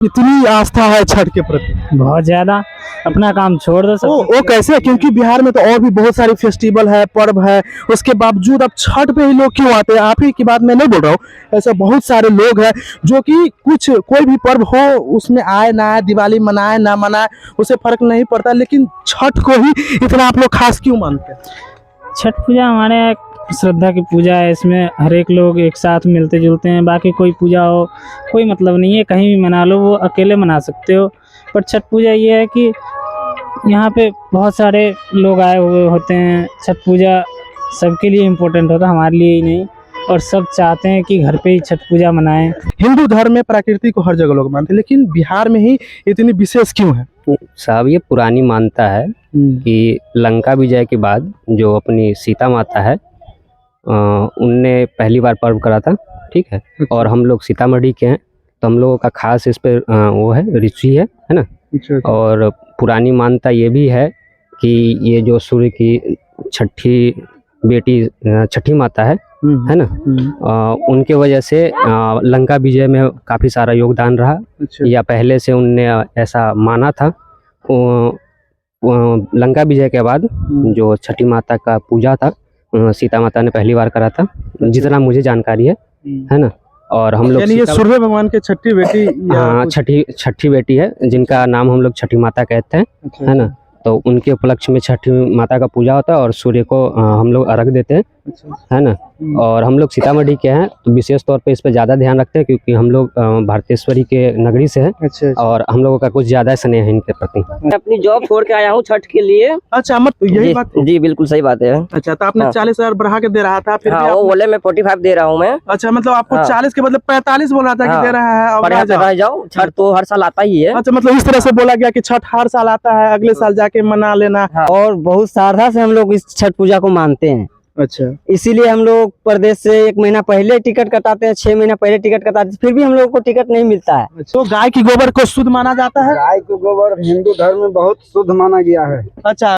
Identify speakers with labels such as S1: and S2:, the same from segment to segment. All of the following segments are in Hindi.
S1: इतनी आस्था है छठ के प्रति?
S2: बहुत ज्यादा। अपना काम छोड़ दो सब।
S1: वो कैसे? क्योंकि बिहार में तो और भी बहुत सारी फेस्टिवल है, पर्व है, उसके बावजूद अब छठ पे ही लोग क्यों आते हैं? आप ही की बात मैं नहीं बोल रहा हूँ, ऐसे बहुत सारे लोग हैं जो कि कुछ कोई भी पर्व हो उसमें आए ना आए, दिवाली मनाए ना मनाए उसे फर्क नहीं पड़ता, लेकिन छठ को ही इतना आप लोग खास क्यों मानते हैं?
S2: छठ पूजा हमारे यहाँ श्रद्धा की पूजा है। इसमें हर एक लोग एक साथ मिलते जुलते हैं। बाकी कोई पूजा हो कोई मतलब नहीं है, कहीं भी मना लो, वो अकेले मना सकते हो। पर छठ पूजा ये है कि यहाँ पे बहुत सारे लोग आए हुए होते हैं। छठ पूजा सबके लिए इम्पोर्टेंट होता है, हमारे लिए ही नहीं। और सब चाहते हैं कि घर पे ही छठ पूजा मनाएं।
S1: हिंदू धर्म में प्रकृति को हर जगह लोग मानते हैं, लेकिन बिहार में ही इतनी विशेष क्यों है?
S3: साहब ये पुरानी मान्यता है कि लंका विजय के बाद जो अपनी सीता माता है उनने पहली बार पर्व करा था, ठीक है। और हम लोग सीतामढ़ी के हैं तो हम लोगों का खास इस पे वो है ऋषि है ना। और पुरानी मान्यता ये भी है कि ये जो सूर्य की छठी बेटी छठी माता है ना, उनके वजह से लंका विजय में काफ़ी सारा योगदान रहा। या पहले से उनने ऐसा माना था। लंका विजय के बाद जो छठी माता का पूजा था सीता माता ने पहली बार करा था, जितना मुझे जानकारी है ना। और हम लोग
S1: ये सूर्य भगवान के छठी बेटी,
S3: हाँ छठी बेटी है जिनका नाम हम लोग छठी माता कहते हैं, है ना। तो उनके उपलक्ष्य में छठी माता का पूजा होता है और सूर्य को हम लोग अर्घ देते हैं, है ना। और हम लोग सीतामढ़ी के हैं तो विशेष तौर पे इस पे ज़्यादा ध्यान रखते हैं क्योंकि हम लोग भारतेश्वरी के नगरी से हैं। और हम लोगों का कुछ ज़्यादा स्नेह है इनके प्रति।
S4: मैं अपनी जॉब छोड़ के आया हूँ छठ के लिए।
S1: अच्छा मत यही बात?
S4: जी बिल्कुल सही बात है।
S1: अच्छा तो आपने 40,000 बढ़ा के दे रहा था, फिर
S4: हाँ, वो बोले मैं 45 दे रहा हूँ मैं।
S1: अच्छा मतलब आपको 40 के बदले 45 बोल रहा था कि दे रहा है, अब
S4: रह जाओ, छठ तो हर साल आता ही है।
S1: अच्छा मतलब इस तरह से बोला गया कि छठ हर साल आता है, अगले साल जाके मना लेना।
S4: और बहुत श्रद्धा से हम लोग इस छठ पूजा को मानते हैं।
S1: अच्छा
S4: इसीलिए हम लोग प्रदेश से 1 महीना पहले टिकट कटाते हैं, 6 महीना पहले टिकट कटाते हैं, फिर भी हम लोगों को टिकट नहीं मिलता है।
S1: तो गाय की गोबर को शुद्ध माना जाता है?
S5: गाय को गोबर हिंदू धर्म में बहुत शुद्ध माना गया है।
S1: अच्छा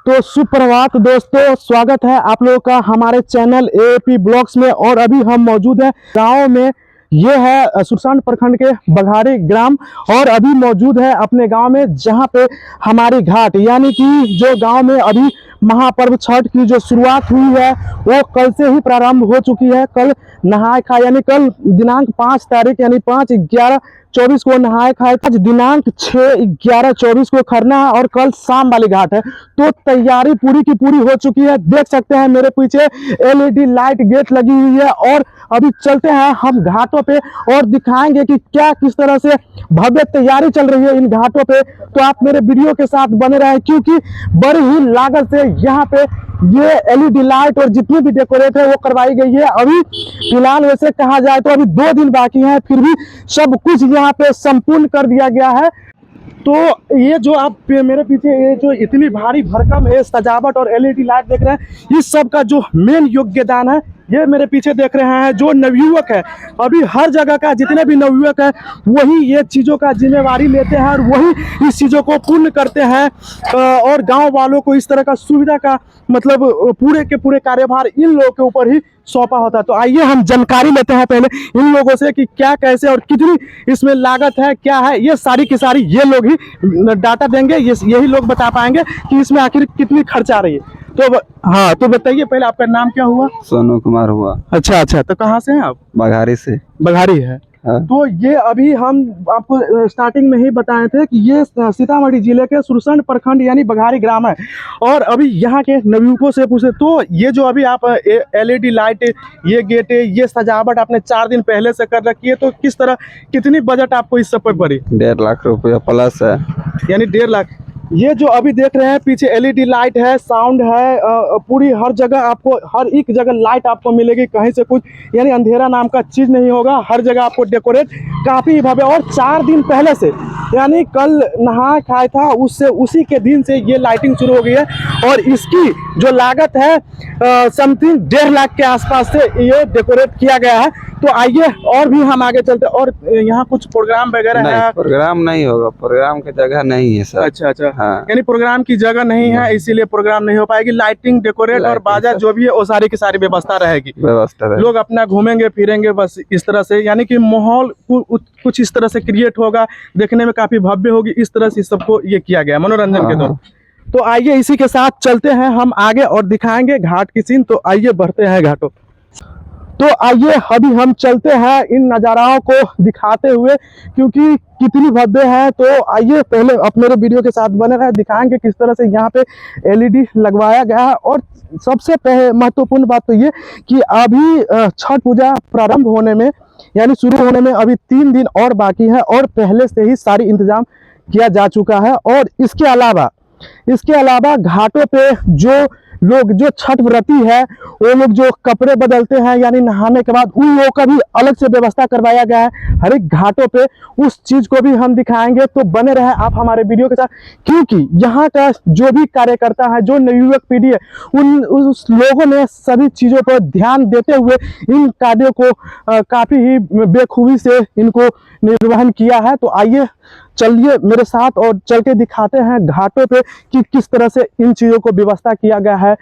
S1: तो सुप्रभात दोस्तों, स्वागत है आप लोगों का हमारे चैनल एएपी ब्लॉग्स में। और अभी हम मौजूद है गाँव में, ये है सुरसंड प्रखंड के बघारी ग्राम। और अभी मौजूद है अपने गांव में जहां पे हमारी घाट यानी कि जो गांव में अभी महापर्व छठ की जो शुरुआत हुई है वो कल से ही प्रारंभ हो चुकी है। कल नहाए खाए यानी कल दिनांक 5 तारीख यानी 5/11/24 को नहाए खाए, आज दिनांक 6/11/24 को खरना है और कल शाम वाली घाट है। तो तैयारी पूरी की पूरी हो चुकी है। देख सकते हैं मेरे पीछे LED लाइट गेट लगी हुई है। और अभी चलते हैं हम घाटों पे और दिखाएंगे कि क्या किस तरह से भव्य तैयारी चल रही है इन घाटों पे। तो आप मेरे वीडियो के साथ बने रहें क्योंकि बड़ी ही लागत से यहाँ पे ये LED लाइट और जितनी भी डेकोरेट है वो करवाई गई है। अभी फिलहाल वैसे कहा जाए तो अभी 2 दिन बाकी हैं, फिर भी सब कुछ यहाँ पे संपूर्ण कर दिया गया है। तो ये जो आप मेरे पीछे ये जो इतनी भारी भरकम है सजावट और LED लाइट देख रहे हैं, इस सब का जो मेन योगदान है ये मेरे पीछे देख रहे हैं जो नवयुवक है। अभी हर जगह का जितने भी नवयुवक है वही ये चीज़ों का जिम्मेवारी लेते हैं और वही इस चीज़ों को पूर्ण करते हैं। और गांव वालों को इस तरह का सुविधा का मतलब पूरे के पूरे कार्यभार इन लोगों के ऊपर ही सौंपा होता है। तो आइए हम जानकारी लेते हैं पहले इन लोगों से कि क्या कैसे और कितनी इसमें लागत है, क्या है, ये सारी की सारी ये लोग ही डाटा देंगे। यही लोग बता पाएंगे कि इसमें आखिर कितनी खर्च आ रही है। तो हाँ तो बताइए पहले आपका नाम क्या हुआ?
S5: सोनू कुमार हुआ।
S1: अच्छा अच्छा, तो कहाँ से हैं आप?
S5: बघारी से।
S1: बघारी है।
S5: हाँ।
S1: तो ये अभी हम आपको स्टार्टिंग में ही बताए थे कि ये सीतामढ़ी जिले के सुरसंड प्रखंड यानी बघारी ग्राम है। और अभी यहाँ के नवयुवकों से पूछे तो ये जो अभी आप LED लाइट, ये गेट, ये सजावट आपने 4 दिन पहले से कर रखी है, तो किस तरह कितनी बजट आपको इस सब पर पड़ी?
S5: 1.5 लाख रुपया प्लस है।
S1: यानी 1.5 लाख। ये जो अभी देख रहे हैं पीछे LED लाइट है, साउंड है, पूरी हर जगह आपको हर एक जगह लाइट आपको मिलेगी, कहीं से कुछ यानी अंधेरा नाम का चीज़ नहीं होगा। हर जगह आपको डेकोरेट काफ़ी भव्य। और 4 दिन पहले से यानी कल नहा खाया था उससे उसी के दिन से ये लाइटिंग शुरू हो गई है। और इसकी जो लागत है समथिंग 1.5 लाख के आसपास से ये डेकोरेट किया गया है। तो आइए और भी हम आगे चलते हैं। और यहाँ कुछ प्रोग्राम वगैरह
S5: नहीं,
S1: है?
S5: प्रोग्राम नहीं होगा, प्रोग्राम की जगह नहीं है सर।
S1: अच्छा अच्छा,
S5: हाँ।
S1: यानी प्रोग्राम की जगह नहीं है, इसीलिए प्रोग्राम नहीं हो पाएगी। लाइटिंग, डेकोरेट और
S5: लाइटिंग
S1: बाजा जो भी है वो सारी की सारी व्यवस्था रहेगी।
S5: व्यवस्था है।
S1: लोग अपना घूमेंगे फिरेंगे बस इस तरह से, यानी कि माहौल कुछ इस तरह से क्रिएट होगा, देखने में काफी भव्य होगी। इस तरह से सबको ये किया गया मनोरंजन के दौरान। तो आइए इसी के साथ चलते हैं हम आगे और दिखाएंगे घाट की सीन। तो आइए बढ़ते हैं घाटों। तो आइए अभी हम चलते हैं इन नज़ाराओं को दिखाते हुए, क्योंकि कितनी भव्य है। तो आइए पहले आप मेरे वीडियो के साथ बने रहे, दिखाएंगे किस तरह से यहाँ पे LED लगवाया गया है। और सबसे महत्वपूर्ण बात तो ये कि अभी छठ पूजा प्रारंभ होने में, यानी शुरू होने में अभी 3 दिन और बाकी है, और पहले से ही सारी इंतजाम किया जा चुका है। और इसके अलावा घाटों पे जो लोग, जो छठ व्रती है, वो लोग जो कपड़े बदलते हैं यानी नहाने के बाद, उन लोगों का भी अलग से व्यवस्था करवाया गया है हर एक घाटों पे। उस चीज को भी हम दिखाएंगे। तो बने रहे आप हमारे वीडियो के साथ, क्योंकि यहाँ का जो भी कार्यकर्ता है, जो नवयुवक पीढ़ी है, उस लोगों ने सभी चीजों पर ध्यान देते हुए इन कार्यों को काफी ही बेखूबी से इनको निर्वहन किया है। तो आइए चलिए मेरे साथ और चल के दिखाते हैं घाटों पे कि किस तरह से इन चीजों को व्यवस्था किया गया है।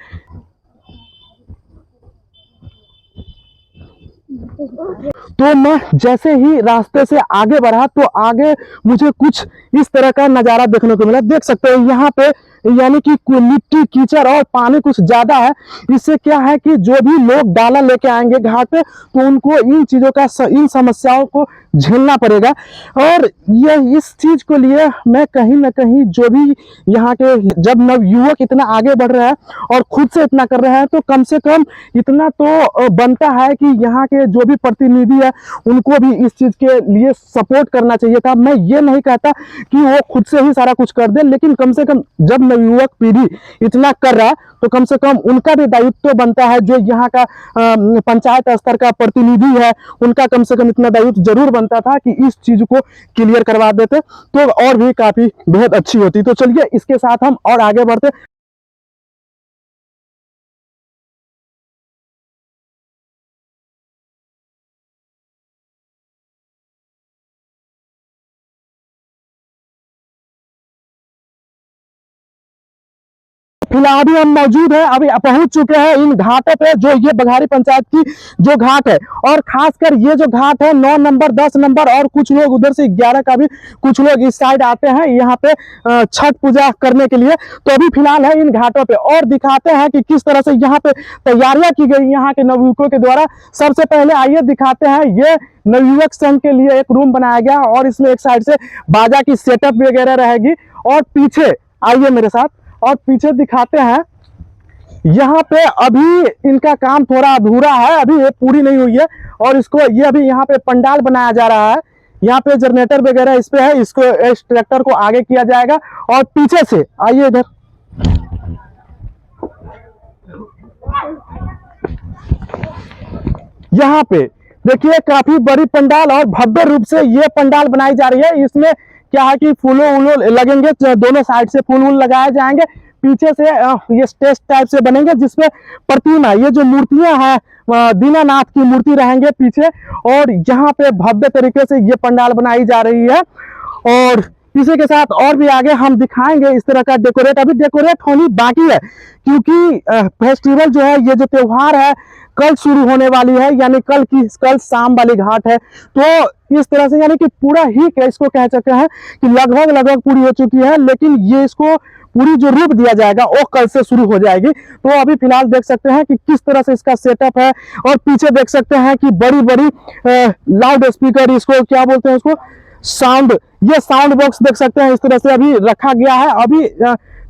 S1: तो मैं जैसे ही रास्ते से आगे बढ़ा तो आगे मुझे कुछ इस तरह का नज़ारा देखने को मिला। देख सकते हैं यहाँ पे यानी कि मिट्टी, कीचड़ और पानी कुछ ज्यादा है। इससे क्या है कि जो भी लोग डाला लेके आएंगे घाट पे, तो उनको इन चीजों का, इन समस्याओं को झेलना पड़ेगा। और ये इस चीज को लिए मैं कहीं ना कहीं जो भी यहाँ के, जब नवयुवक इतना आगे बढ़ रहे हैं और खुद से इतना कर रहे हैं, तो कम से कम इतना तो बनता है कि यहाँ के जो भी प्रतिनिधि है उनको भी इस चीज के लिए सपोर्ट करना चाहिए था। मैं ये नहीं कहता कि वो खुद से ही सारा कुछ कर दे, लेकिन कम से कम जब नवयुवक पीढ़ी इतना कर रहा है तो कम से कम उनका भी दायित्व बनता है। जो यहाँ का पंचायत स्तर का प्रतिनिधि है, उनका कम से कम इतना दायित्व जरूर बनता था कि इस चीज को क्लियर करवा देते तो और भी काफी बेहद अच्छी होती। तो चलिए इसके साथ हम और आगे बढ़ते। फिलहाल अभी हम मौजूद हैं, अभी पहुंच चुके हैं इन घाटों पे, जो ये बघारी पंचायत की जो घाट है। और खासकर ये जो घाट है 9 नंबर, 10 नंबर और कुछ लोग उधर से 11 का भी कुछ लोग इस साइड आते हैं यहाँ पे छठ पूजा करने के लिए। तो अभी फिलहाल है इन घाटों पे और दिखाते हैं कि किस तरह से यहाँ पे तैयारियां की गई यहाँ के नवयुवकों के द्वारा। सबसे पहले आइए दिखाते हैं, ये नवयुवक संघ के लिए एक रूम बनाया गया और इसमें एक साइड से बाजा की सेटअप वगैरह रहेगी। और पीछे आइए मेरे साथ और पीछे दिखाते हैं, यहाँ पे अभी इनका काम थोड़ा अधूरा है, अभी ये पूरी नहीं हुई है। और इसको ये अभी यहाँ पे पंडाल बनाया जा रहा है, यहाँ पे जनरेटर वगैरह इस पे है, इसको इस ट्रैक्टर को आगे किया जाएगा। और पीछे से आइए इधर, यहाँ पे देखिए काफी बड़ी पंडाल और भव्य रूप से ये पंडाल बनाई जा रही है। इसमें क्या है कि फूलों लगेंगे, दोनों साइड से फूल लगाए जाएंगे। पीछे से ये स्टेज टाइप से बनेंगे जिसमें प्रतिमा, ये जो मूर्तियां हैं दीनानाथ की मूर्ति रहेंगे पीछे। और यहाँ पे भव्य तरीके से ये पंडाल बनाई जा रही है। और इसी के साथ और भी आगे हम दिखाएंगे इस तरह का डेकोरेट, अभी डेकोरेट होनी बाकी है, क्योंकि फेस्टिवल जो है, ये जो त्योहार है कल शुरू होने वाली है, यानी कल शाम वाली घाट है। तो इस तरह से यानी कि पूरा ही इसको कह सकते हैं कि लगभग पूरी हो चुकी है, लेकिन ये इसको पूरी जो रूप दिया जाएगा वो कल से शुरू हो जाएगी। तो अभी फिलहाल देख सकते हैं कि किस तरह से इसका सेटअप है। और पीछे देख सकते हैं कि बड़ी बड़ी लाउड स्पीकर, इसको क्या बोलते हैं, उसको साउंड, ये साउंड बॉक्स देख सकते हैं इस तरह से अभी रखा गया है। अभी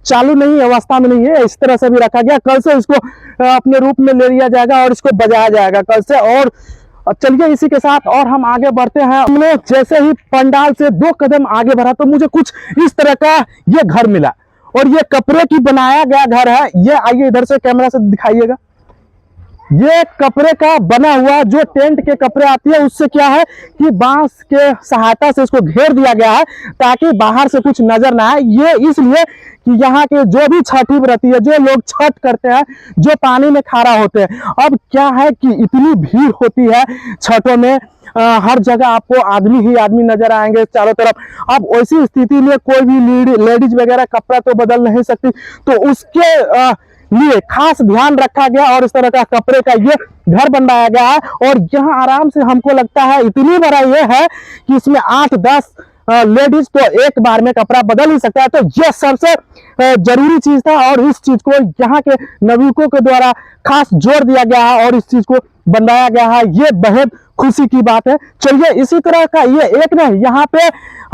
S1: चालू नहीं अवस्था में नहीं है, इस तरह से भी रखा गया। कल से इसको अपने रूप में ले लिया जाएगा और इसको बजाया जाएगा कल से। और चलिए इसी के साथ और हम आगे बढ़ते हैं। हमने जैसे ही पंडाल से 2 कदम आगे बढ़ा तो मुझे कुछ इस तरह का ये घर मिला, और ये कपड़े की बनाया गया घर है। ये आइए इधर से कैमरा से दिखाइएगा। ये कपड़े का बना हुआ जो टेंट के कपड़े आती है उससे क्या है कि बांस के सहायता से इसको घेर दिया गया है ताकि बाहर से कुछ नजर ना आए। ये इसलिए कि यहाँ के जो भी छठी व्रती है, जो लोग छठ करते हैं, जो पानी में खड़ा होते हैं, अब क्या है कि इतनी भीड़ होती है छठों में, हर जगह आपको आदमी ही आदमी नजर आएंगे चारों तरफ। अब वैसी स्थिति में कोई भी लेडीज वगैरह कपड़ा तो बदल नहीं सकती, तो उसके लिए खास ध्यान रखा गया और इस तरह का कपड़े का ये घर बनवाया गया है। और यहाँ आराम से हमको लगता है इतनी बड़ा ये है कि इसमें 8-10 लेडीज तो एक बार में कपड़ा बदल ही सकता है। तो यह सबसे जरूरी चीज था और इस चीज को यहाँ के नवयुवकों के द्वारा खास जोर दिया गया है और इस चीज को बनाया गया है। ये बेहद खुशी की बात है। चलिए इसी तरह का ये एक नहीं, यहाँ पे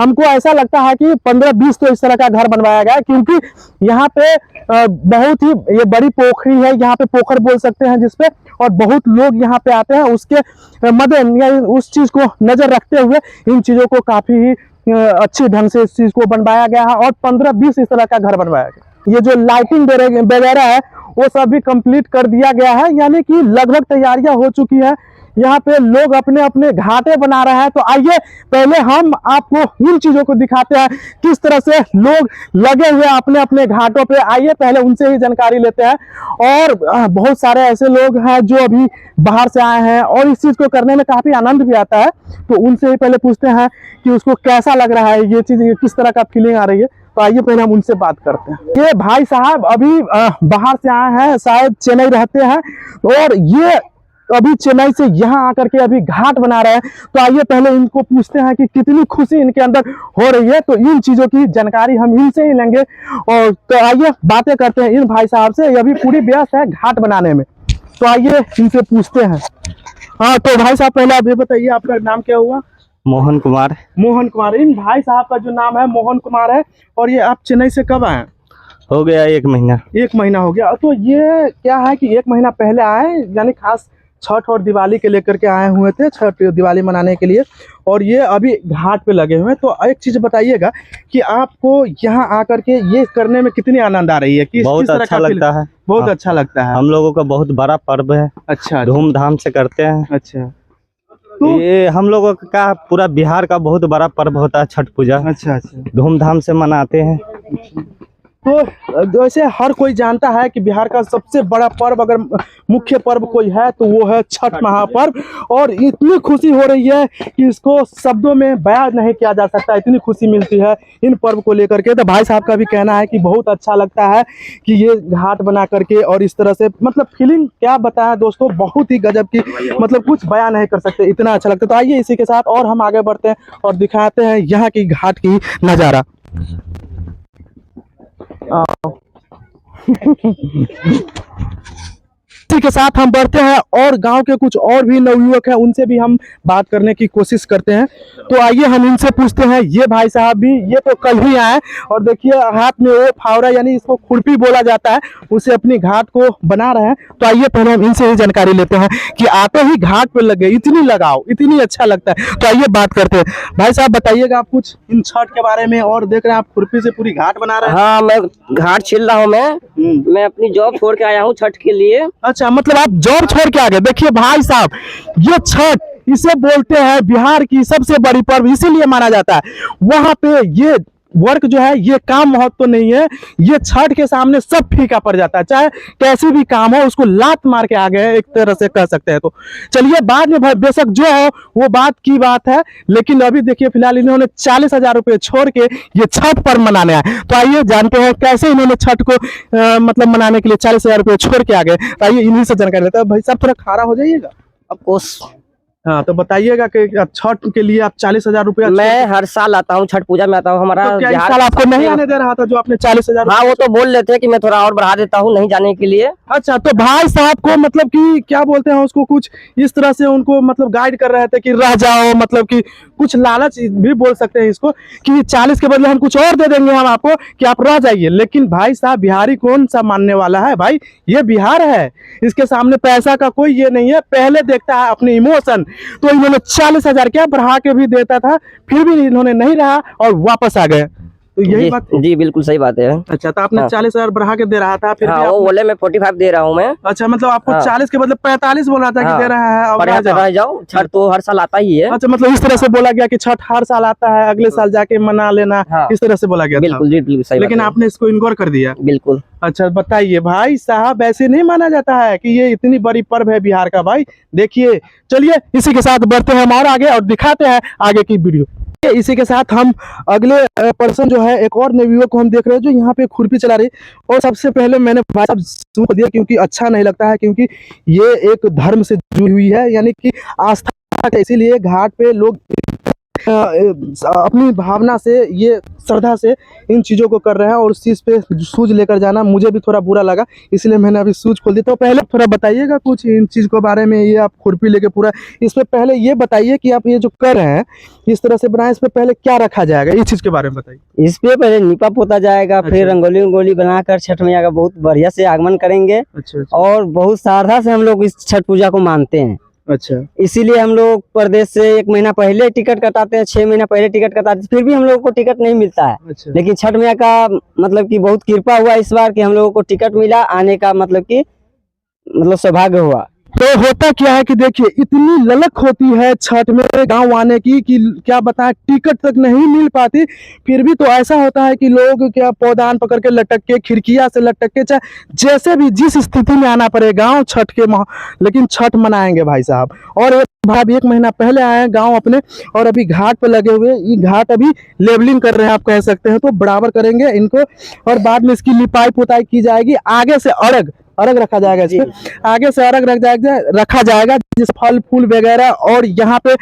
S1: हमको ऐसा लगता है कि 15-20 तो इस तरह का घर बनवाया गया है, क्योंकि यहाँ पे बहुत ही ये बड़ी पोखरी है, यहाँ पे पोखर बोल सकते हैं जिसपे, और बहुत लोग यहाँ पे आते हैं। उसके मद्दे उस चीज को नजर रखते हुए इन चीजों को काफी ही अच्छी ढंग से इस चीज को बनवाया गया है और 15-20 इस तरह का घर बनवाया गया। ये जो लाइटिंग वगैरह है वो सब भी कंप्लीट कर दिया गया है, यानी कि लगभग तैयारियां हो चुकी है। यहाँ पे लोग अपने अपने घाटे बना रहे हैं। तो आइए पहले हम आपको उन चीजों को दिखाते हैं किस तरह से लोग लगे हुए अपने अपने घाटों पे। आइए पहले उनसे ही जानकारी लेते हैं। और बहुत सारे ऐसे लोग हैं जो अभी बाहर से आए हैं और इस चीज को करने में काफी आनंद भी आता है, तो उनसे ही पहले पूछते हैं कि उसको कैसा लग रहा है, ये चीज किस तरह का फीलिंग आ रही है। तो आइए पहले हम उनसे बात करते हैं। ये भाई साहब अभी बाहर से आए हैं, शायद चेन्नई रहते हैं, और ये अभी चेन्नई से यहाँ आकर के अभी घाट बना रहे हैं। तो आइए पहले इनको पूछते हैं कि कितनी खुशी इनके अंदर हो रही है। तो इन चीजों की जानकारी हम इनसे ही लेंगे। और तो आइए बातें करते हैं इन भाई साहब से। ये अभी पूरी व्यस्त है घाट बनाने में, तो आइए इनसे पूछते हैं। हाँ, तो भाई साहब पहले आप ये बताइए, आपका नाम क्या हुआ?
S6: मोहन कुमार।
S1: मोहन कुमार। इन भाई साहब का जो नाम है मोहन कुमार है, और ये आप चेन्नई से कब आए?
S6: हो गया 1 महीना।
S1: 1 महीना हो गया। तो ये क्या है कि 1 महीना पहले आए, यानी खास छठ और दिवाली के लेकर के आए हुए थे, छठ दिवाली मनाने के लिए, और ये अभी घाट पे लगे हुए हैं। तो एक चीज बताइएगा कि आपको यहाँ आकर के ये करने में कितनी आनंद आ रही है? कि
S6: बहुत अच्छा लगता है।
S1: बहुत अच्छा लगता है।
S6: हम लोगों का बहुत बड़ा पर्व है।
S1: अच्छा,
S6: धूमधाम से करते हैं।
S1: अच्छा।
S6: तो ये हम लोगों का पूरा बिहार का बहुत बड़ा पर्व होता है छठ पूजा।
S1: अच्छा अच्छा।
S6: धूमधाम से मनाते हैं।
S1: तो जैसे हर कोई जानता है कि बिहार का सबसे बड़ा पर्व, अगर मुख्य पर्व कोई है तो वो है छठ महापर्व, और इतनी खुशी हो रही है कि इसको शब्दों में बयान नहीं किया जा सकता, इतनी खुशी मिलती है इन पर्व को लेकर के। तो भाई साहब का भी कहना है कि बहुत अच्छा लगता है कि ये घाट बना करके, और इस तरह से मतलब फीलिंग क्या बताया दोस्तों, बहुत ही गजब की, मतलब कुछ बयान नहीं कर सकते, इतना अच्छा लगता है। तो आइए इसी के साथ और हम आगे बढ़ते हैं और दिखाते हैं यहाँ की घाट की नज़ारा। इसी के साथ हम बढ़ते हैं और गांव के कुछ और भी नवयुवक हैं, उनसे भी हम बात करने की कोशिश करते हैं। तो आइए हम इनसे पूछते हैं। ये भाई साहब भी, ये तो कल ही आए, और देखिए हाथ में वो फावड़ा, यानी इसको खुरपी बोला जाता है, उसे अपनी घाट को बना रहे हैं। तो आइए पहले हम इनसे ही जानकारी लेते हैं कि आते ही घाट पे लगे, इतनी लगाओ, इतनी अच्छा लगता है। तो आइए बात करते हैं। भाई साहब बताइएगा आप कुछ इन छठ के बारे में, और देख रहे हैं आप खुरपी से पूरी घाट बना रहे हैं।
S4: हाँ, मैं घाट छिल रहा हूँ। मैं अपनी जॉब छोड़ के आया हूँ छठ के लिए।
S1: अच्छा, मतलब आप जॉब छोड़ के आ गए। देखिए भाई साहब, ये छठ, इसे बोलते हैं बिहार की सबसे बड़ी पर्व, इसीलिए माना जाता है। वहां पे ये वर्क जो है, ये काम महत्व तो नहीं है, ये छठ के सामने सब फीका पड़ जाता है। चाहे कैसी भी काम हो, उसको लात मार के आ गए, एक तरह से कह सकते हैं। तो चलिए बाद में बेशक जो है वो बात की बात है, लेकिन अभी देखिए फिलहाल इन्होंने 40,000 रुपये छोड़ के ये छठ पर्व मनाने आए। तो आइए जानते हैं कैसे इन्होंने छठ को मतलब मनाने के लिए 40,000 रुपये छोड़ के आ गए। तो आइए इन्हीं से जानकारी लेते हैं। भाई साहब थोड़ा खड़ा हो जाइएगा।
S4: ऑफकोर्स।
S1: हाँ, तो बताइएगा कि छठ के लिए आप 40,000 रुपया।
S4: मैं हर साल आता हूँ, छठ पूजा में आता हूँ। हमारा
S1: तो क्या इस साल आपको नहीं आने दे रहा था जो आपने 40,000?
S4: हाँ, वो तो बोल रहे थे कि मैं थोड़ा और बढ़ा देता हूँ नहीं जाने के लिए।
S1: अच्छा, तो भाई साहब को मतलब कि क्या बोलते हैं उसको, कुछ इस तरह से उनको मतलब गाइड कर रहे थे कि रह जाओ, मतलब कि कुछ लालच भी बोल सकते हैं इसको, कि 40 के बदले हम कुछ और दे देंगे हम आपको कि आप रह जाइए। लेकिन भाई साहब, बिहारी कौन सा मानने वाला है भाई, ये बिहार है, इसके सामने पैसा का कोई ये नहीं है, पहले देखता है अपने इमोशन। तो इन्होंने 40,000 क्या बढ़ा के भी देता था, फिर भी इन्होंने नहीं रहा और वापस आ गए। यही
S7: जी,
S1: बात?
S7: जी बिल्कुल सही बात है।
S1: अच्छा, तो आपने
S7: हाँ।
S1: 40,000 बढ़ा के दे रहा था, फिर
S7: हाँ
S1: भी
S7: वो
S1: आप...
S7: बोले मैं 45 दे रहा हूँ मैं,
S1: अच्छा, मतलब आपको
S7: हाँ।
S1: 40 के बदले 45 बोल रहा था कि
S7: हाँ।
S1: दे रहा है, अब
S7: पर
S1: रह
S7: यहाँ पे
S1: जाओ।
S7: रह जाओ, छठ तो हर साल आता ही है।
S1: अच्छा, मतलब इस तरह से बोला गया कि छठ हर साल आता है, अगले साल जाके मना लेना,
S7: हाँ।
S1: इस तरह से बोला गया था।
S7: बिल्कुल जी बिल्कुल सही
S1: लेकिन
S7: बात है।
S1: आपने इसको इनकार कर दिया।
S7: बिल्कुल।
S1: अच्छा बताइए भाई साहब, ऐसे नहीं माना जाता है कि ये इतनी बड़ी पर्व है बिहार का भाई। देखिए, चलिए इसी के साथ बढ़ते हैं हम और आगे और दिखाते हैं आगे की वीडियो। इसी के साथ हम अगले पर्सन जो है, एक और नवयुवक को हम देख रहे हैं जो यहाँ पे खुरपी चला रही। और सबसे पहले मैंने भाई साहब सूख दिया क्योंकि अच्छा नहीं लगता है, क्योंकि ये एक धर्म से जुड़ी हुई है, यानी कि आस्था है। इसीलिए घाट पे लोग अपनी भावना से, ये श्रद्धा से इन चीज़ों को कर रहे हैं। और उस चीज़ पे सूज लेकर जाना मुझे भी थोड़ा बुरा लगा, इसलिए मैंने अभी सूज खोल दी। तो पहले थोड़ा बताइएगा कुछ इन चीज़ के बारे में। ये आप खुरपी लेके पूरा, इस पे पहले ये बताइए कि आप ये जो कर रहे हैं इस तरह से बनाए, इस पे पहले क्या रखा जाएगा, इस चीज़ के बारे में बताइए।
S4: इस पे पहले निपा पोता जाएगा,
S1: अच्छा।
S4: फिर रंगोली रंगोली बनाकर छठ मैया का बहुत बढ़िया से आगमन करेंगे।
S1: अच्छा
S4: और बहुत श्रद्धा से हम लोग इस छठ पूजा को मानते हैं।
S1: अच्छा
S4: इसीलिए हम लोग प्रदेश से 1 महीना पहले टिकट कटाते हैं, 6 महीना पहले टिकट कटाते हैं, फिर भी हम लोगों को टिकट नहीं मिलता है।
S1: अच्छा।
S4: लेकिन छठ मैया का मतलब कि बहुत कृपा हुआ इस बार कि हम लोगों को टिकट मिला आने का, मतलब कि सौभाग्य हुआ।
S1: तो होता क्या है कि देखिए, इतनी ललक होती है छठ में गांव आने की कि क्या बताएं, टिकट तक नहीं मिल पाती। फिर भी तो ऐसा होता है कि लोग क्या पौधान पकड़ के लटक के, खिड़कियां से लटक के, चाहे जैसे भी जिस स्थिति में आना पड़े गांव छठ के लेकिन छठ मनाएंगे भाई साहब। और भाई 1 महीना पहले आए हैं गाँव अपने, और अभी घाट पर लगे हुए, ये घाट अभी लेवलिंग कर रहे हैं आप कह सकते हैं। तो बराबर करेंगे इनको और बाद में इसकी लिपाई पुताई की जाएगी। आगे से अर्घ रखा जाएगा, इस पे आगे से अर्घ रखा जाएगा, जिस फल फूल वगैरह और यहाँ पे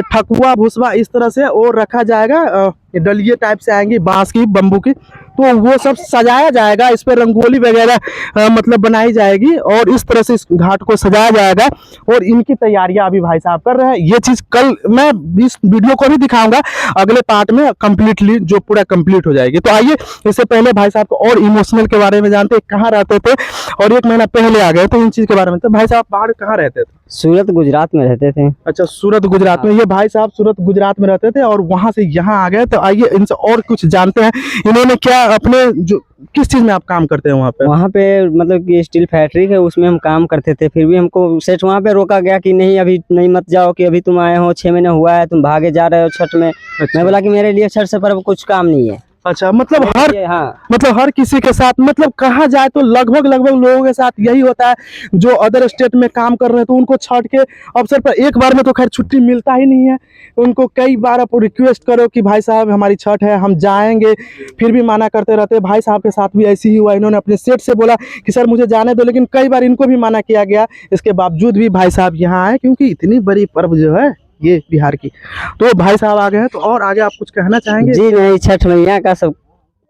S1: ठकुआ भुसवा इस तरह से और रखा जाएगा। डलिये टाइप से आएंगी बांस की, बम्बू की, तो वो सब सजाया जाएगा। इस पे रंगोली वगैरह मतलब बनाई जाएगी और इस तरह से इस घाट को सजाया जाएगा। और इनकी तैयारियां अभी भाई साहब कर रहे हैं। ये चीज कल मैं इस वीडियो को भी दिखाऊंगा अगले पार्ट में, कंप्लीटली जो पूरा कंप्लीट हो जाएगी। तो आइए इससे पहले भाई साहब को और इमोशनल के बारे में जानते हैं, कहाँ रहते थे और 1 महीना पहले आ गए थे इन चीज के बारे में। तो भाई साहब बाहर कहाँ रहते थे?
S4: सूरत गुजरात में रहते थे।
S1: अच्छा, सूरत गुजरात में। ये भाई साहब सूरत गुजरात में रहते थे और वहां से यहाँ आ गए। तो आइए इनसे और कुछ जानते हैं, इन्होंने क्या अपने जो किस चीज में आप काम करते हैं वहाँ पे?
S4: वहाँ पे मतलब कि स्टील फैक्ट्री है, उसमें हम काम करते थे। फिर भी हमको सेठ वहाँ पे रोका गया कि नहीं अभी नहीं मत जाओ, कि अभी तुम आए हो 6 महीने हुआ है, तुम भागे जा रहे हो छठ में। मैं बोला कि मेरे लिए छठ से पर्व कुछ काम नहीं है।
S1: अच्छा, मतलब हर किसी के साथ, मतलब कहा जाए तो लगभग लोगों के साथ यही होता है जो अदर स्टेट में काम कर रहे हैं। तो उनको छठ के अवसर पर एक बार में तो खैर छुट्टी मिलता ही नहीं है। उनको कई बार आप रिक्वेस्ट करो कि भाई साहब हमारी छठ है, हम जाएंगे, फिर भी माना करते रहते। भाई साहब के साथ भी ऐसे ही हुआ। इन्होंने अपने सेठ से बोला कि सर मुझे जाने दो, लेकिन कई बार इनको भी माना किया गया। इसके बावजूद भी भाई साहब यहाँ आए, क्योंकि इतनी बड़ी पर्व जो है ये बिहार की। तो भाई साहब आ गए हैं, तो और आगे आप कुछ कहना चाहेंगे?
S4: जी नहीं, छठ मैया का सब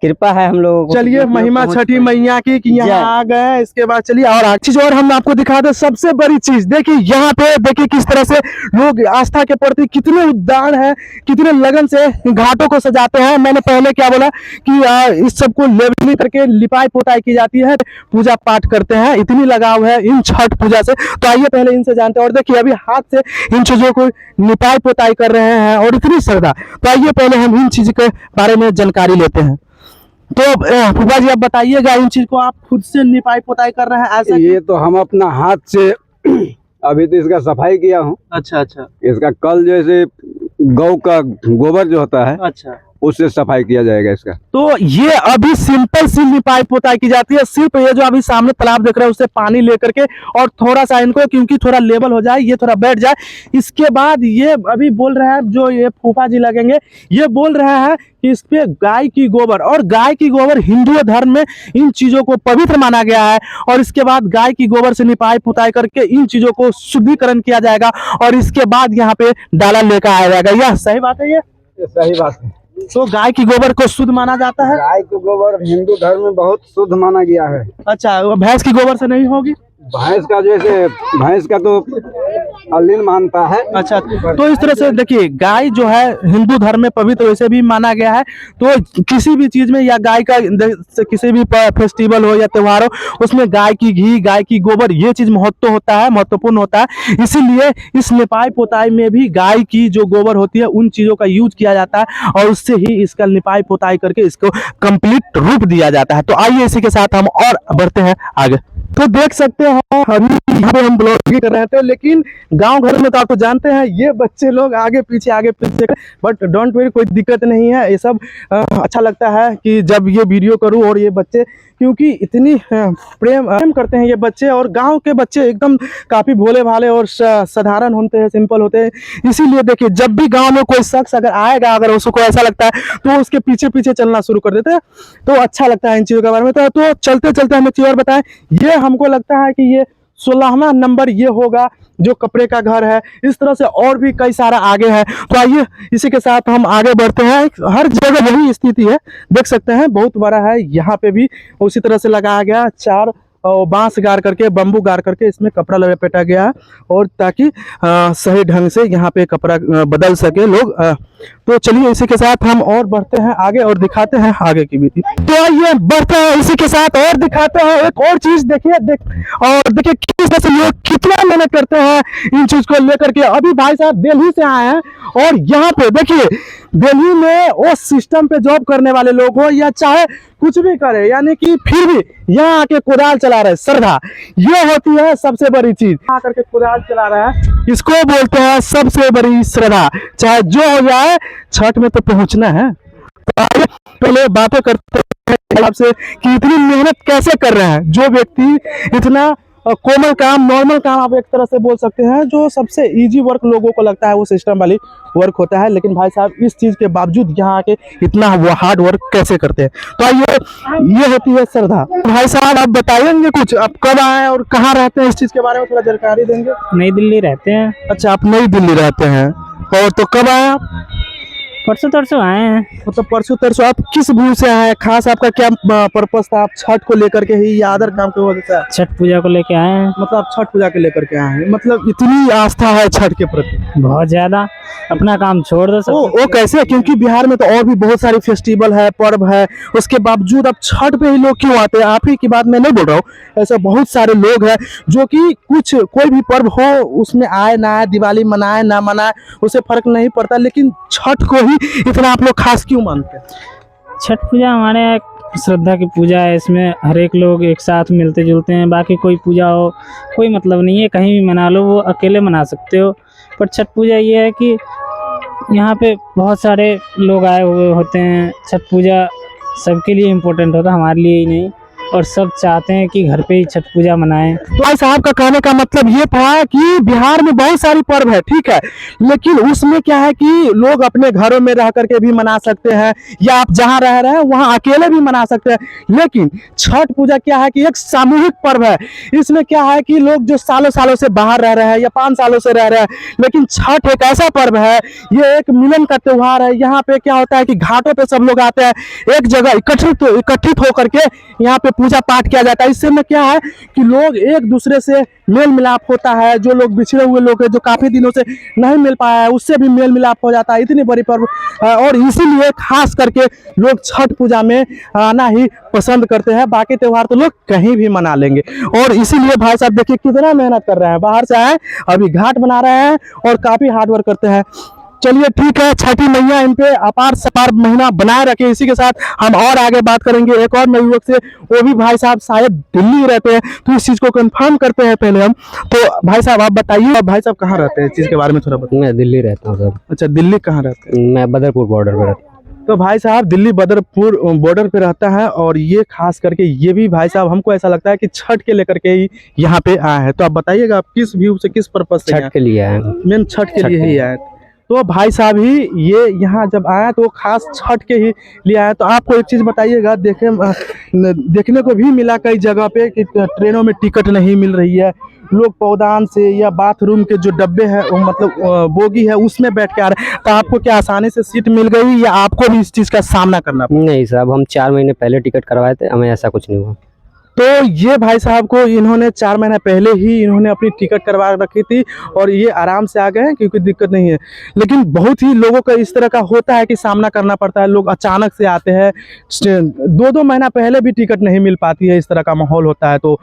S4: कृपा है हम लोगों को।
S1: चलिए, महिमा छठी मैया की कि यहाँ आ गए। इसके बाद चलिए और चीज और हम आपको दिखा दें। सबसे बड़ी चीज देखिए, यहाँ पे देखिए किस तरह से लोग आस्था के प्रति कितने उद्दार है, कितने लगन से घाटों को सजाते हैं। मैंने पहले क्या बोला कि इस सबको लेवलिंग करके लिपाई पोताई की जाती है, पूजा पाठ करते हैं। इतनी लगाव है इन छठ पूजा से। तो आइए पहले इनसे जानते हैं। और देखिए अभी हाथ से इन चीजों को लिपाई पोताई कर रहे हैं और इतनी श्रद्धा। तो आइए पहले हम इन चीज के बारे में जानकारी लेते हैं। तो फूफा जी आप बताइएगा, इन चीज को आप खुद से लिपाई पोताई कर रहे हैं ऐसा?
S8: ये तो हम अपना हाथ से अभी तो इसका सफाई किया हूँ।
S1: अच्छा।
S8: इसका कल जैसे गौ का गोबर जो होता है,
S1: अच्छा,
S8: उससे सफाई किया जाएगा इसका।
S1: तो ये अभी सिंपल सी लिपाई पोताई की जाती है। सिर्फ ये जो अभी सामने तालाब देख रहे हैं उससे पानी लेकर के और थोड़ा सा इनको, क्योंकि थोड़ा लेवल हो जाए, ये थोड़ा बैठ जाए। इसके बाद ये अभी बोल रहे हैं, जो ये फूफा जी लगेंगे, ये बोल रहे हैं कि इस पे गाय की गोबर, और गाय की गोबर हिंदू धर्म में इन चीजों को पवित्र माना गया है। और इसके बाद गाय की गोबर से लिपाई पुताई करके इन चीजों को शुद्धिकरण किया जाएगा और इसके बाद यहाँ पे डाला लेकर आया जाएगा। यह सही बात है? ये
S8: सही बात है।
S1: तो गाय की गोबर को शुद्ध माना जाता है?
S8: गाय की गोबर हिंदू धर्म में बहुत शुद्ध माना गया है।
S1: अच्छा, भैंस की गोबर से नहीं होगी?
S8: भैंस का जैसे भैंस का तो अलीन मानता है।
S1: अच्छा, तो इस तरह से देखिए गाय जो है हिंदू धर्म में पवित्र वैसे भी माना गया है। तो किसी भी चीज में या गाय का किसी भी फेस्टिवल हो या त्योहार हो उसमें गाय की घी गाय की गोबर ये चीज महत्वपूर्ण होता है। इसीलिए इस निपाई पोताई में भी गाय की जो गोबर होती है उन चीजों का यूज किया जाता है और उससे ही इसका निपाई पोताई करके इसको कंप्लीट रूप दिया जाता है। तो आइए इसी के साथ हम और बढ़ते हैं आगे। तो देख सकते हैं अभी यहाँ पे हम ब्लॉगिंग कर रहे थे, लेकिन गांव घर में तो आपको जानते हैं ये बच्चे लोग आगे पीछे बट डोंट वरी, कोई दिक्कत नहीं है। ये सब अच्छा लगता है कि जब ये वीडियो करूं और ये बच्चे क्योंकि इतनी प्रेम करते हैं ये बच्चे, और गांव के बच्चे एकदम काफ़ी भोले भाले और साधारण होते हैं, सिंपल होते हैं। इसीलिए देखिए जब भी गांव में कोई शख्स अगर आएगा अगर उसको ऐसा लगता है तो उसके पीछे पीछे चलना शुरू कर देते हैं। तो अच्छा लगता है इन चीज़ों के बारे में। तो चलते चलते हमें चीज़ और बताएं, ये हमको लगता है कि ये 16वां नंबर ये होगा जो कपड़े का घर है। इस तरह से और भी कई सारा आगे है। तो आइए इसी के साथ हम आगे बढ़ते हैं। हर जगह यही स्थिति है, देख सकते हैं बहुत बड़ा है। यहाँ पे भी उसी तरह से लगाया गया 4 बांस गाड़ करके बम्बू गाड़ करके इसमें कपड़ा लपेटा गया है और ताकि सही ढंग से यहाँ पे कपड़ा बदल सके लोग। तो चलिए इसी के साथ हम और बढ़ते हैं आगे और दिखाते हैं आगे की विधि। तो आइए बढ़ते हैं इसी के साथ और दिखाते हैं एक और चीज। देखिए किस तरह से लोग कितना मेहनत करते हैं इन चीज को लेकर के। अभी भाई साहब दिल्ली से आए हैं और यहाँ पे देखिए दिल्ली में वो सिस्टम पे जॉब करने वाले लोग हो या चाहे कुछ भी करे, यानी कि फिर भी यहाँ आके कुदाल चला रहे। श्रद्धा ये होती है सबसे बड़ी चीज। आकर के कुदाल चला रहा है, इसको बोलते हैं सबसे बड़ी श्रद्धा। चाहे जो हो जाए छठ में तो पहुंचना है। तो आइए पहले बातें करते हैं आपसे कि इतनी मेहनत कैसे कर रहे हैं जो व्यक्ति इतना कोमल काम, नॉर्मल काम आप एक तरह से बोल सकते हैं, जो सबसे इजी वर्क लोगों को लगता है वो सिस्टम वाली वर्क होता है। लेकिन भाई साहब इस चीज के बावजूद यहाँ आके इतना वो हार्ड वर्क कैसे करते हैं। तो आइए ये होती है श्रद्धा। भाई साहब आप बताएंगे कुछ, आप कब आए और कहाँ रहते हैं, इस चीज के बारे में थोड़ा जानकारी देंगे।
S2: नई दिल्ली रहते हैं।
S1: अच्छा, आप नई दिल्ली रहते हैं और तो कब आए आप?
S2: परसों तरसों आए हैं।
S1: मतलब परसों तरसों। आप किस व्यू से आए हैं, खास आपका क्या पर्पस था? आप छठ को लेकर के ही या अदर काम की वजह से?
S2: छठ पूजा को लेके आए हैं।
S1: मतलब आप छठ पूजा के लेकर के आए हैं, मतलब इतनी आस्था है छठ के प्रति?
S2: बहुत ज्यादा। अपना काम छोड़ दो सब।
S1: वो कैसे? क्योंकि बिहार में तो और भी बहुत सारी फेस्टिवल है, पर्व है, उसके बावजूद अब छठ पे ही लोग क्यों आते हैं? आप ही की बात मैं नहीं बोल रहा हूँ, ऐसे बहुत सारे लोग हैं जो कि कोई भी पर्व हो उसमें आए ना आए, दिवाली मनाए ना मनाए उससे फर्क नहीं पड़ता, लेकिन छठ को ही इतना आप लोग खास क्यों मानते हैं?
S2: छठ पूजा हमारे यहाँ एक श्रद्धा की पूजा है। इसमें हर एक लोग एक साथ मिलते जुलते हैं। बाकी कोई पूजा हो कोई मतलब नहीं है, कहीं भी मना लो, वो अकेले मना सकते हो। पर छठ पूजा ये है कि यहाँ पे बहुत सारे लोग आए हुए होते हैं। छठ पूजा सबके लिए इम्पोर्टेंट होता है, हमारे लिए ही नहीं, और सब चाहते हैं कि घर पे ही छठ पूजा मनाएं।
S1: तो भाई साहब का कहने का मतलब ये था कि बिहार में बहुत सारी पर्व है, ठीक है, लेकिन उसमें क्या है कि लोग अपने घरों में रह करके भी मना सकते हैं या आप जहां रह रहे हैं वहां अकेले भी मना सकते हैं। लेकिन छठ पूजा क्या है कि एक सामूहिक पर्व है। इसमें क्या है कि लोग जो सालों सालों से बाहर रह रहे हैं या 5 सालों से रह रहे हैं, लेकिन छठ एक ऐसा पर्व है, ये एक मिलन का त्योहार है। यहाँ पे क्या होता है कि घाटों पे सब लोग आते हैं, एक जगह इकट्ठित होकर के यहाँ पे पूजा पाठ किया जाता है। इससे में क्या है कि लोग एक दूसरे से मेल मिलाप होता है। जो लोग बिछड़े हुए लोग हैं, जो काफी दिनों से नहीं मिल पाया है, उससे भी मेल मिलाप हो जाता है। इतनी बड़ी पर्व और इसीलिए खास करके लोग छठ पूजा में आना ही पसंद करते हैं। बाकी त्योहार तो लोग कहीं भी मना लेंगे। और इसीलिए भाई साहब देखिए कितना मेहनत कर रहे हैं, बाहर से आए अभी घाट बना रहे हैं और काफी हार्ड वर्क करते हैं। चलिए ठीक है, छठी मैया इन पे अपार सपार महिमा बनाए रखे। इसी के साथ हम और आगे बात करेंगे एक और नवयुवक से, वो भी भाई साहब शायद दिल्ली रहते हैं, तो इस चीज को कंफर्म करते हैं पहले हम। तो भाई साहब आप बताइए, भाई साहब कहाँ रहते हैं, इस चीज के बारे में थोड़ा बताइए।
S3: मैं दिल्ली रहता हूँ सर।
S1: अच्छा, दिल्ली कहाँ रहते हैं?
S3: मैं बदरपुर बॉर्डर पर रहता हूँ।
S1: तो भाई साहब दिल्ली बदरपुर बॉर्डर पे रहता है और ये खास करके ये भी भाई साहब हमको ऐसा लगता है कि छठ के लेकर के ही यहाँ पे आए हैं। तो आप बताइएगा आप किस व्यू से, किस पर्पज से?
S3: छठ के लिए आए हैं।
S1: मेन छठ के लिए ही आए। तो भाई साहब ही ये यहाँ जब आया तो खास छठ के ही लिए आया। तो आपको एक चीज़ बताइएगा, देखने को भी मिला कई जगह पे कि ट्रेनों में टिकट नहीं मिल रही है, लोग पौदान से या बाथरूम के जो डब्बे हैं मतलब बोगी है उसमें बैठ के आ रहे हैं। तो आपको क्या आसानी से सीट मिल गई या आपको भी इस चीज़ का सामना करना पड़ा?
S3: नहीं साहब, हम 4 महीने पहले टिकट करवाए थे, हमें ऐसा कुछ नहीं हुआ।
S1: तो ये भाई साहब को इन्होंने 4 महीने पहले ही इन्होंने अपनी टिकट करवा रखी थी और ये आराम से आ गए हैं क्योंकि दिक्कत नहीं है। लेकिन बहुत ही लोगों का इस तरह का होता है कि सामना करना पड़ता है, लोग अचानक से आते हैं, 2-2 महीना पहले भी टिकट नहीं मिल पाती है, इस तरह का माहौल होता है। तो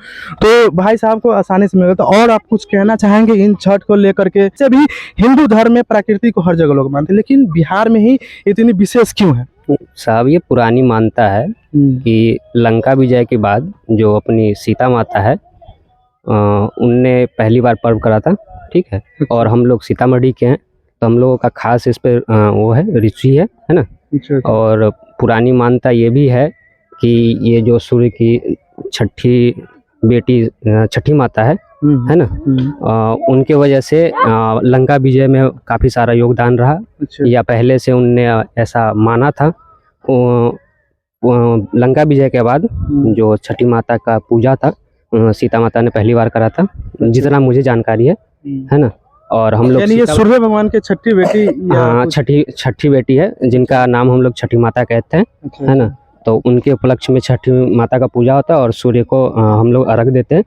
S1: भाई साहब को आसानी से मिल जाता है। और आप कुछ कहना चाहेंगे इन छठ को लेकर के? से भी हिंदू धर्म में प्रकृति को हर जगह लोग मानते हैं, लेकिन बिहार में ही इतनी विशेष क्यों है?
S3: साहब ये पुरानी मान्यता है कि लंका विजय के बाद जो अपनी सीता माता है उनने पहली बार पर्व करा था, ठीक है। और हम लोग सीतामढ़ी के हैं, तो हम लोगों का खास इस पे वो है ऋषि है ना। और पुरानी मान्यता ये भी है कि ये जो सूर्य की छठी बेटी छठी माता है ना, उनके वजह से लंका विजय में काफ़ी सारा योगदान रहा, या पहले से उनने ऐसा माना था। लंका विजय के बाद जो छठी माता का पूजा था सीता माता ने पहली बार करा था, जितना मुझे जानकारी है ना। और हम लोग
S1: यानी ये सूर्य भगवान की छठी बेटी,
S3: हाँ छठी बेटी है, जिनका नाम हम लोग छठी माता कहते हैं, है ना। तो उनके उपलक्ष्य में छठी माता का पूजा होता है और सूर्य को हम लोग अर्घ देते हैं,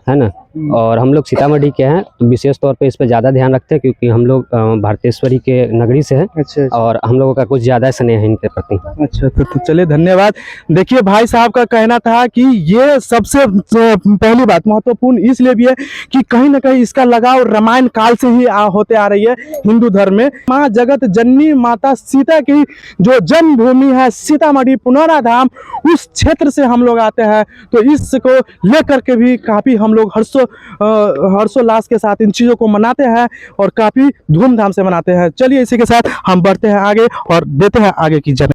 S3: है ना। और हम लोग सीतामढ़ी के हैं, तो विशेष तौर पे इस पे ज़्यादा ध्यान रखते हैं क्योंकि हम लोग भारतेश्वरी के नगरी से हैं।
S1: अच्छा।
S3: और हम लोगों का कुछ ज़्यादा स्नेह है इनके प्रति।
S1: अच्छा, तो चलिए धन्यवाद। देखिए भाई साहब का कहना था कि ये सबसे पहली बात महत्वपूर्ण इसलिए भी है कि कहीं ना कहीं इसका लगाव रामायण काल से ही होते आ रही है हिंदू धर्म में। माँ जगत जननी माता सीता की जो जन्मभूमि है सीतामढ़ी पुनौरा धाम, उस क्षेत्र से हम लोग आते हैं। तो इसको लेकर के भी काफ़ी हम लोग हर्षोल्लास के साथ इन चीज़ों को मनाते हैं और काफ़ी धूमधाम से मनाते हैं। चलिए इसी के साथ हम बढ़ते हैं आगे और देते हैं आगे की जानकारी।